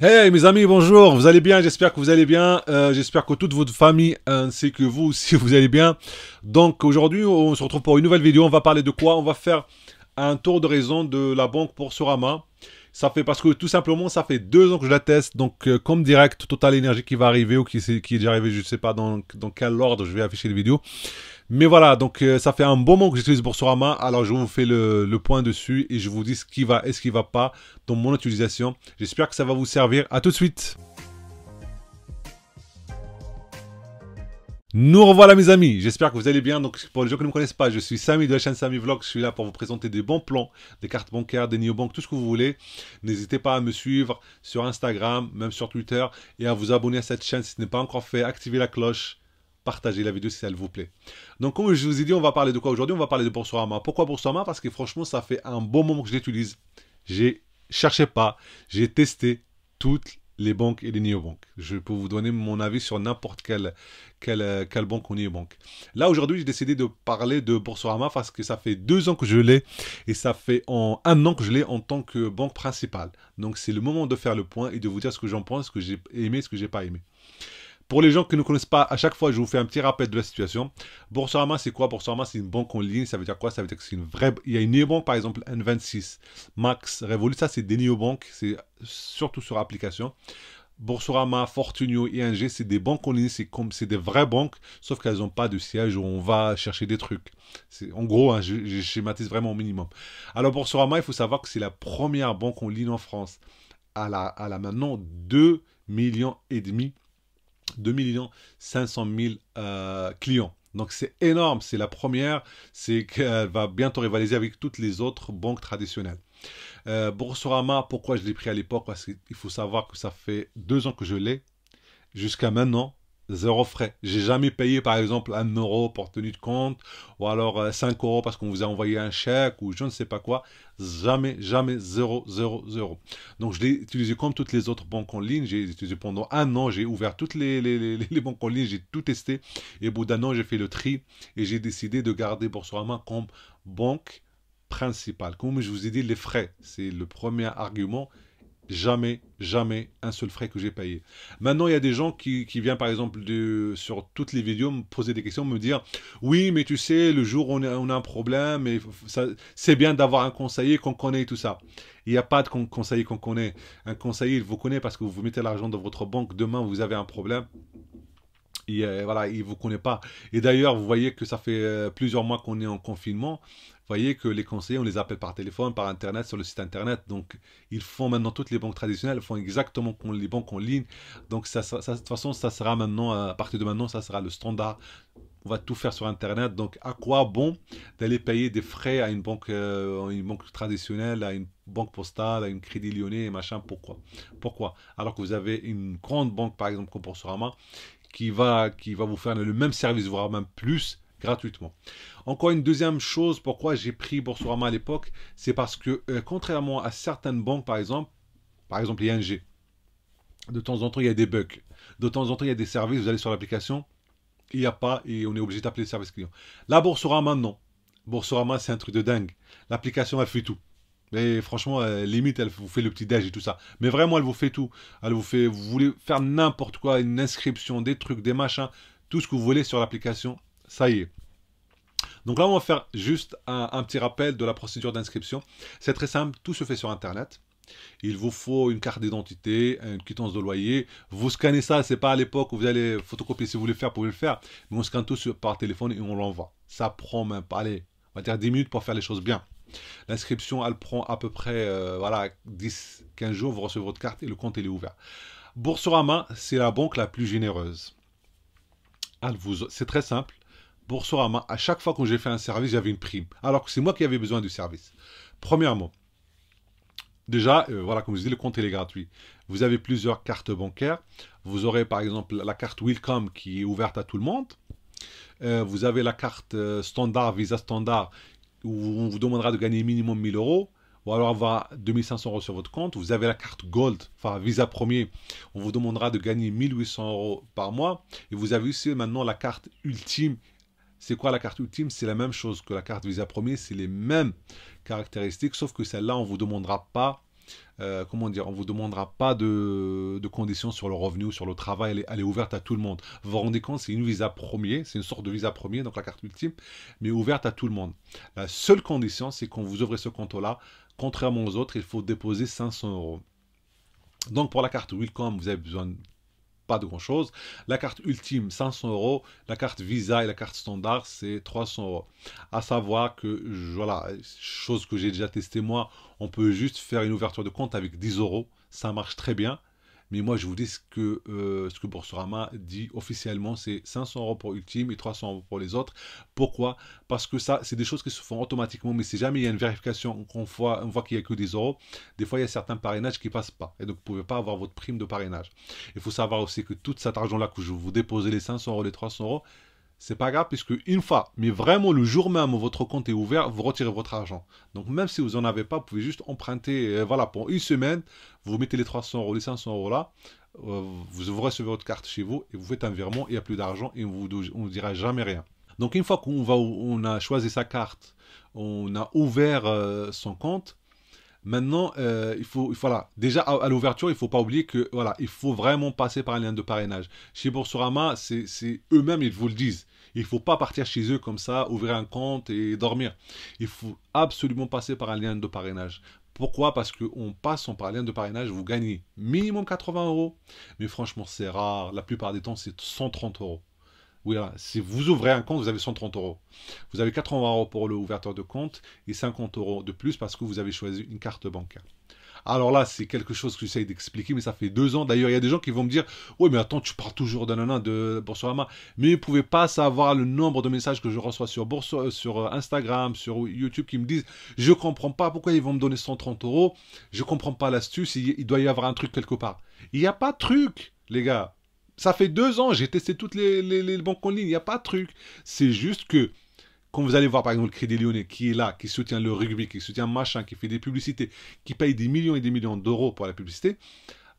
Hey mes amis, bonjour, vous allez bien, j'espère que vous allez bien, j'espère que toute votre famille ainsi que vous aussi vous allez bien. Donc aujourd'hui on se retrouve pour une nouvelle vidéo, on va parler de quoi? On va faire un tour de raison de la banque Boursorama. Ça fait parce que tout simplement ça fait 2 ans que je la teste, donc comme direct Total Energy qui va arriver ou qui est déjà arrivé, je ne sais pas dans quel ordre je vais afficher les vidéos. Mais voilà, donc ça fait un bon moment que j'utilise Boursorama, alors je vous fais le point dessus et je vous dis ce qui va et ce qui va pas dans mon utilisation. J'espère que ça va vous servir. À tout de suite. Nous revoilà mes amis, j'espère que vous allez bien. Donc pour les gens qui ne me connaissent pas, je suis Samy de la chaîne Samy Vlog, je suis là pour vous présenter des bons plans, des cartes bancaires, des néobanques, tout ce que vous voulez. N'hésitez pas à me suivre sur Instagram, même sur Twitter, et à vous abonner à cette chaîne si ce n'est pas encore fait, activez la cloche, partagez la vidéo si elle vous plaît. Donc comme je vous ai dit, on va parler de quoi aujourd'hui? On va parler de Boursorama. Pourquoi Boursorama? Parce que franchement ça fait un bon moment que je l'utilise. J'ai cherché pas, j'ai testé toutes les banques et les néobanques. Je peux vous donner mon avis sur n'importe quelle banque ou néobanque. Là, aujourd'hui, j'ai décidé de parler de Boursorama parce que ça fait 2 ans que je l'ai et ça fait en 1 an que je l'ai en tant que banque principale. Donc, c'est le moment de faire le point et de vous dire ce que j'en pense, ce que j'ai aimé, ce que j'ai pas aimé. Pour les gens qui ne connaissent pas, à chaque fois, je vous fais un petit rappel de la situation. Boursorama, c'est quoi? Boursorama, c'est une banque en ligne. Ça veut dire quoi? Ça veut dire que c'est une vraie. Il y a une néobanque, par exemple, N26, Max, Revolut. Ça, c'est des néobanques. C'est surtout sur application. Boursorama, Fortunio, ING, c'est des banques en ligne. C'est des vraies banques, sauf qu'elles n'ont pas de siège où on va chercher des trucs. En gros, hein, je schématise vraiment au minimum. Alors, Boursorama, il faut savoir que c'est la première banque en ligne en France. Elle a maintenant 2,5 millions 2 500 000 clients. Donc c'est énorme, c'est la première, c'est qu'elle va bientôt rivaliser avec toutes les autres banques traditionnelles. Boursorama, pourquoi je l'ai pris à l'époque? Parce qu'il faut savoir que ça fait 2 ans que je l'ai. Jusqu'à maintenant, zéro frais. J'ai jamais payé par exemple 1 euro pour tenue de compte ou alors 5 euros parce qu'on vous a envoyé un chèque ou je ne sais pas quoi. Jamais, jamais, zéro, zéro, zéro. Donc je l'ai utilisé comme toutes les autres banques en ligne. J'ai utilisé pendant 1 an, j'ai ouvert toutes les banques en ligne, j'ai tout testé. Et au bout d'1 an, j'ai fait le tri et j'ai décidé de garder Boursorama comme banque principale. Comme je vous ai dit, les frais, c'est le premier argument. Jamais, jamais un seul frais que j'ai payé. Maintenant, il y a des gens qui viennent, par exemple, sur toutes les vidéos, me poser des questions, me dire oui, mais tu sais, le jour où on a un problème, c'est bien d'avoir un conseiller qu'on connaît et tout ça. Il n'y a pas de conseiller qu'on connaît. Un conseiller, il vous connaît parce que vous mettez l'argent dans votre banque. Demain, vous avez un problème. Et voilà, il ne vous connaît pas. Et d'ailleurs, vous voyez que ça fait plusieurs mois qu'on est en confinement. Vous voyez que les conseillers, on les appelle par téléphone, par Internet, sur le site Internet. Donc, ils font maintenant toutes les banques traditionnelles, font exactement comme les banques en ligne. Donc, de toute façon, ça sera maintenant, à partir de maintenant, ça sera le standard. On va tout faire sur Internet. Donc, à quoi bon d'aller payer des frais à une banque traditionnelle, à une banque postale, à une Crédit Lyonnais, machin? Pourquoi? Alors que vous avez une grande banque, par exemple, comme Boursorama, qui va vous faire le même service, voire même plus, gratuitement. Encore une deuxième chose, pourquoi j'ai pris Boursorama à l'époque, c'est parce que contrairement à certaines banques, par exemple ING, de temps en temps il y a des bugs, de temps en temps il y a des services, vous allez sur l'application, il n'y a pas et on est obligé d'appeler le service client. La Boursorama, non. Boursorama, c'est un truc de dingue. L'application, elle fait tout. Mais franchement, limite, elle vous fait le petit déj et tout ça. Mais vraiment, elle vous fait tout. Elle vous fait, vous voulez faire n'importe quoi, une inscription, des trucs, des machins, tout ce que vous voulez sur l'application, ça y est. Donc là, on va faire juste un petit rappel de la procédure d'inscription. C'est très simple, tout se fait sur Internet. Il vous faut une carte d'identité, une quittance de loyer. Vous scannez ça, c'est pas à l'époque où vous allez photocopier. Si vous voulez faire, vous pouvez le faire. Mais on scanne tout par téléphone et on l'envoie. Ça prend même pas, allez, on va dire 10 minutes pour faire les choses bien. L'inscription, elle prend à peu près voilà, 10-15 jours. Vous recevez votre carte et le compte il est ouvert. Boursorama, c'est la banque la plus généreuse. C'est très simple. Boursorama, à chaque fois que j'ai fait un service, j'avais une prime. Alors que c'est moi qui avais besoin du service. Premièrement, déjà, voilà, comme je dis, le compte il est gratuit. Vous avez plusieurs cartes bancaires. Vous aurez par exemple la carte Welcome qui est ouverte à tout le monde. Vous avez la carte standard, Visa standard, où on vous demandera de gagner minimum 1000 euros. Ou alors avoir 2500 euros sur votre compte. Vous avez la carte Gold, enfin Visa Premier. On vous demandera de gagner 1800 euros par mois. Et vous avez aussi maintenant la carte Ultime. C'est quoi la carte Ultime? C'est la même chose que la carte Visa Premier. C'est les mêmes caractéristiques. Sauf que celle-là, on ne vous demandera pas comment dire, on vous demandera pas de conditions sur le revenu ou sur le travail, elle est ouverte à tout le monde. Vous vous rendez compte, c'est une visa premier, c'est une sorte de visa premier, donc la carte ultime, mais ouverte à tout le monde. La seule condition, c'est quand vous ouvrez ce compte-là, contrairement aux autres, il faut déposer 500 euros. Donc pour la carte Welcome, vous avez besoin pas de grand chose. La carte ultime, 500 euros. La carte Visa et la carte standard, c'est 300 euros. À savoir que, voilà, chose que j'ai déjà testé moi, on peut juste faire une ouverture de compte avec 10 euros. Ça marche très bien. Mais moi, je vous dis ce que Boursorama dit officiellement, c'est 500 euros pour Ultime et 300 euros pour les autres. Pourquoi? Parce que ça, c'est des choses qui se font automatiquement, mais si jamais il y a une vérification, on voit qu'il n'y a que des euros, des fois, il y a certains parrainages qui ne passent pas. Et donc, vous ne pouvez pas avoir votre prime de parrainage. Il faut savoir aussi que tout cet argent-là que je vous déposez, les 500 euros, les 300 euros, c'est pas grave, puisque une fois, mais vraiment le jour même où votre compte est ouvert, vous retirez votre argent. Donc même si vous n'en avez pas, vous pouvez juste emprunter, voilà, pour une semaine, vous mettez les 300 euros, les 500 euros là, vous recevez votre carte chez vous, et vous faites un virement, il n'y a plus d'argent, et on ne vous dira jamais rien. Donc une fois on a choisi sa carte, on a ouvert son compte, maintenant, voilà. Déjà à l'ouverture, il ne faut pas oublier que voilà, il faut vraiment passer par un lien de parrainage. Chez Boursorama, c'est eux-mêmes, ils vous le disent. Il ne faut pas partir chez eux comme ça, ouvrir un compte et dormir. Il faut absolument passer par un lien de parrainage. Pourquoi? Parce qu'en passant par un lien de parrainage, vous gagnez minimum 80 euros. Mais franchement, c'est rare. La plupart des temps, c'est 130 euros. Oui, voilà. Si vous ouvrez un compte, vous avez 130 euros. Vous avez 80 euros pour l'ouverture de compte et 50 euros de plus parce que vous avez choisi une carte bancaire. Alors là, c'est quelque chose que j'essaye d'expliquer, mais ça fait 2 ans. D'ailleurs, il y a des gens qui vont me dire, oui, mais attends, tu parles toujours de Boursorama. Mais vous ne pouvez pas savoir le nombre de messages que je reçois sur Instagram, sur YouTube, qui me disent, je ne comprends pas pourquoi ils vont me donner 130 euros. Je ne comprends pas l'astuce, il doit y avoir un truc quelque part. Il n'y a pas de truc, les gars. Ça fait 2 ans, j'ai testé toutes les banques en ligne, il n'y a pas de truc. C'est juste que, quand vous allez voir par exemple le Crédit Lyonnais qui est là, qui soutient le rugby, qui soutient machin, qui fait des publicités, qui paye des millions et des millions d'euros pour la publicité,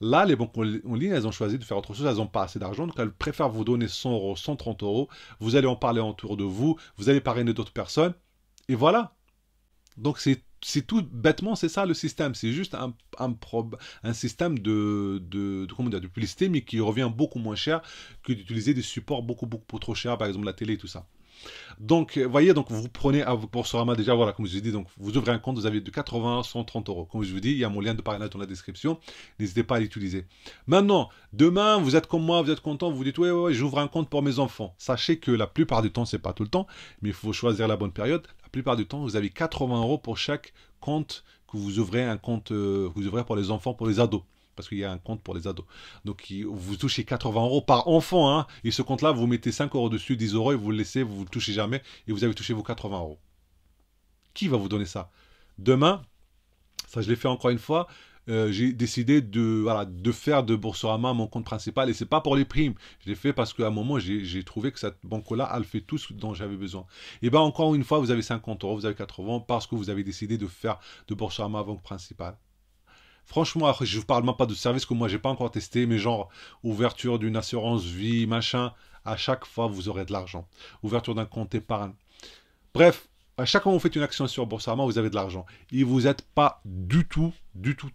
là les banques en ligne, elles ont choisi de faire autre chose, elles n'ont pas assez d'argent, donc elles préfèrent vous donner 100 euros, 130 euros, vous allez en parler autour de vous, vous allez parrainer d'autres personnes, et voilà. Donc c'est tout bêtement, c'est ça le système. C'est juste un système comment dire, de publicité, mais qui revient beaucoup moins cher que d'utiliser des supports beaucoup trop chers, par exemple la télé et tout ça. Donc, voyez, donc vous prenez à Boursorama déjà, voilà, comme je vous ai dit, donc vous ouvrez un compte, vous avez de 80 à 130 euros. Comme je vous dis, il y a mon lien de parrainage dans la description. N'hésitez pas à l'utiliser. Maintenant, demain, vous êtes comme moi, vous êtes content, vous vous dites, ouais, j'ouvre un compte pour mes enfants. Sachez que la plupart du temps, c'est pas tout le temps, mais il faut choisir la bonne période. La plupart du temps, vous avez 80 euros pour chaque compte que vous ouvrez, un compte que vous ouvrez pour les enfants, pour les ados. Parce qu'il y a un compte pour les ados. Donc vous touchez 80 euros par enfant. Hein, et ce compte-là, vous mettez 5 euros dessus, 10 euros, et vous le laissez, vous ne le touchez jamais, et vous avez touché vos 80 euros. Qui va vous donner ça? Demain, ça je l'ai fait encore une fois, j'ai décidé de faire de Boursorama mon compte principal, et c'est pas pour les primes. Je l'ai fait parce qu'à un moment, j'ai trouvé que cette banque-là, elle fait tout ce dont j'avais besoin. Et bien encore une fois, vous avez 50 euros, vous avez 80 parce que vous avez décidé de faire de Boursorama banque principale. Franchement, je vous parle même pas de service que moi j'ai pas encore testé, mais genre ouverture d'une assurance vie, machin, à chaque fois vous aurez de l'argent. Ouverture d'un compte épargne. Bref, à chaque fois que vous faites une action sur Boursorama, vous avez de l'argent. Et vous n'êtes pas du tout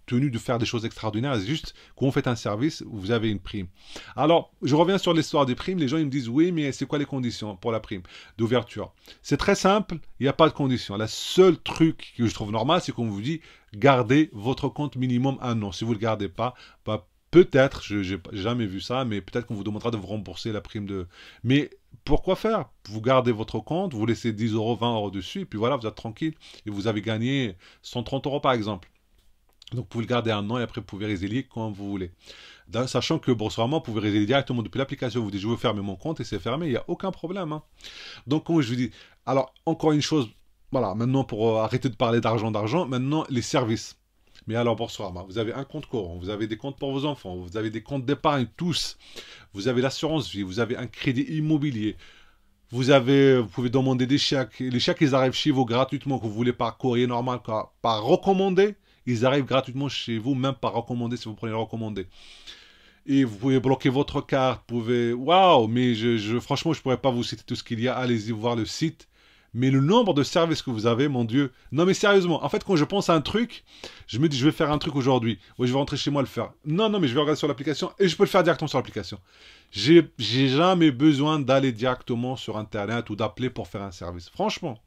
tenu de faire des choses extraordinaires. C'est juste quand vous faites un service, vous avez une prime. Alors, je reviens sur l'histoire des primes. Les gens ils me disent, oui, mais c'est quoi les conditions pour la prime d'ouverture? C'est très simple, il n'y a pas de conditions. Le seul truc que je trouve normal, c'est qu'on vous dit, gardez votre compte minimum 1 an. Si vous ne le gardez pas, bah, peut-être, je n'ai jamais vu ça, mais peut-être qu'on vous demandera de vous rembourser la prime de... Mais pourquoi faire? Vous gardez votre compte, vous laissez 10 euros, 20 euros dessus, et puis voilà, vous êtes tranquille. Et vous avez gagné 130 euros par exemple. Donc vous pouvez le garder 1 an et après vous pouvez résilier quand vous voulez. Sachant que Boursorama, vous pouvez résilier directement depuis l'application. Vous dites je veux fermer mon compte et c'est fermé, il n'y a aucun problème. Hein. Donc comme je vous dis, alors encore une chose, voilà, maintenant pour arrêter de parler d'argent, maintenant les services. Mais alors Boursorama, vous avez un compte courant, vous avez des comptes pour vos enfants, vous avez des comptes d'épargne tous, vous avez l'assurance vie, vous avez un crédit immobilier, vous pouvez demander des chèques, les chèques ils arrivent chez vous gratuitement, que vous voulez par courrier normal, par recommandé, ils arrivent gratuitement chez vous, même par recommandé si vous prenez le recommandé. Et vous pouvez bloquer votre carte, vous pouvez... Waouh, mais franchement, je ne pourrais pas vous citer tout ce qu'il y a, allez-y voir le site. Mais le nombre de services que vous avez, mon Dieu. Non, mais sérieusement, en fait, quand je pense à un truc, je me dis, je vais faire un truc aujourd'hui. Oui, je vais rentrer chez moi le faire. Non, non, mais je vais regarder sur l'application et je peux le faire directement sur l'application. J'ai jamais besoin d'aller directement sur Internet ou d'appeler pour faire un service. Franchement,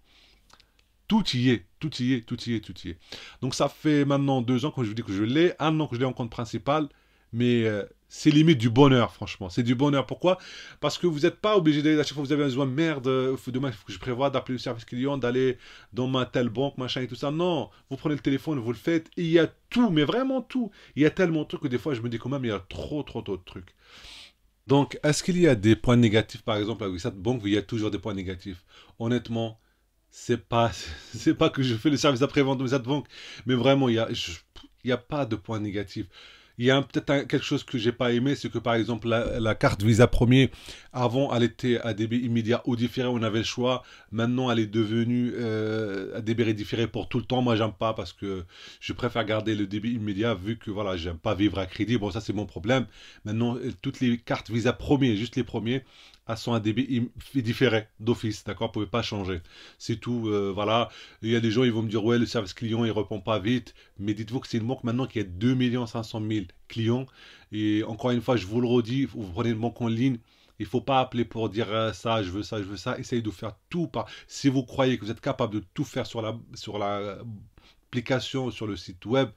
tout y est, tout y est, tout y est, tout y est. Donc ça fait maintenant 2 ans que je vous dis que je l'ai, 1 an que je l'ai en compte principal, mais c'est limite du bonheur, franchement. C'est du bonheur. Pourquoi? Parce que vous n'êtes pas obligé d'aller à chaque fois que vous avez besoin, merde, demain il faut que je prévois d'appeler le service client, d'aller dans ma telle banque, machin et tout ça. Non, vous prenez le téléphone, vous le faites, et il y a tout, mais vraiment tout. Il y a tellement de trucs que des fois je me dis quand même, il y a trop, trop, trop de trucs. Donc, est-ce qu'il y a des points négatifs, par exemple, avec cette banque? Il y a toujours des points négatifs. Honnêtement, c'est pas, c'est pas que je fais le service après-vente de cette banque, mais vraiment, il y a pas de point négatif. Il y a peut-être quelque chose que j'ai pas aimé, c'est que par exemple la carte Visa Premier, avant elle était à débit immédiat ou différé, on avait le choix. Maintenant elle est devenue à débit différé pour tout le temps. Moi j'aime pas parce que je préfère garder le débit immédiat vu que voilà j'aime pas vivre à crédit. Bon ça c'est mon problème. Maintenant toutes les cartes Visa Premier, juste les premiers, elles sont à débit différé d'office, d'accord, vous pouvez pas changer. C'est tout, voilà. Il y a des gens, ils vont me dire, ouais, le service client, il répond pas vite. Mais dites-vous que c'est une banque maintenant qui a 2 500 000 clients. Et encore une fois, je vous le redis, vous prenez une banque en ligne, il ne faut pas appeler pour dire ça, je veux ça, je veux ça. Essayez de faire tout par. Si vous croyez que vous êtes capable de tout faire sur la application, sur le site web,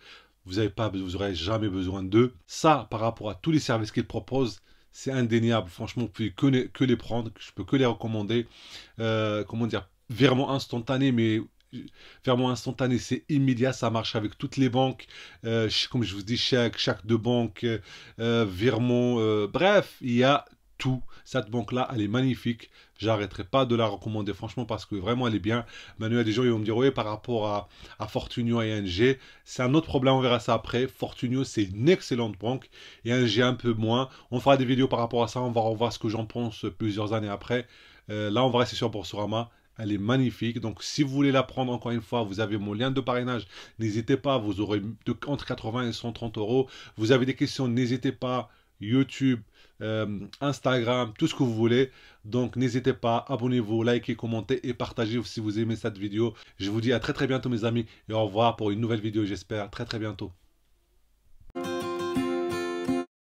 vous n'avez pas, vous n'aurez jamais besoin d'eux. Ça, par rapport à tous les services qu'ils proposent, c'est indéniable. Franchement, vous pouvez que les prendre. Je peux que les recommander. Comment dire, virement instantané, mais virement instantané, c'est immédiat, ça marche avec toutes les banques, comme je vous dis, chaque deux banques, virement, bref, il y a tout. Cette banque-là, elle est magnifique. J'arrêterai pas de la recommander, franchement, parce que vraiment, elle est bien. Maintenant, il y a des gens qui vont me dire, oui, par rapport à Fortunio et ING, c'est un autre problème, on verra ça après. Fortunio, c'est une excellente banque, et ING un peu moins. On fera des vidéos par rapport à ça, on va revoir ce que j'en pense plusieurs années après. Là, on va rester sur Boursorama. Elle est magnifique. Donc, si vous voulez la prendre, encore une fois, vous avez mon lien de parrainage. N'hésitez pas, vous aurez entre 80 et 130 euros. Vous avez des questions, n'hésitez pas. YouTube, Instagram, tout ce que vous voulez. Donc, n'hésitez pas, abonnez-vous, likez, commentez et partagez si vous aimez cette vidéo. Je vous dis à très très bientôt, mes amis, et au revoir pour une nouvelle vidéo, j'espère. Très très bientôt.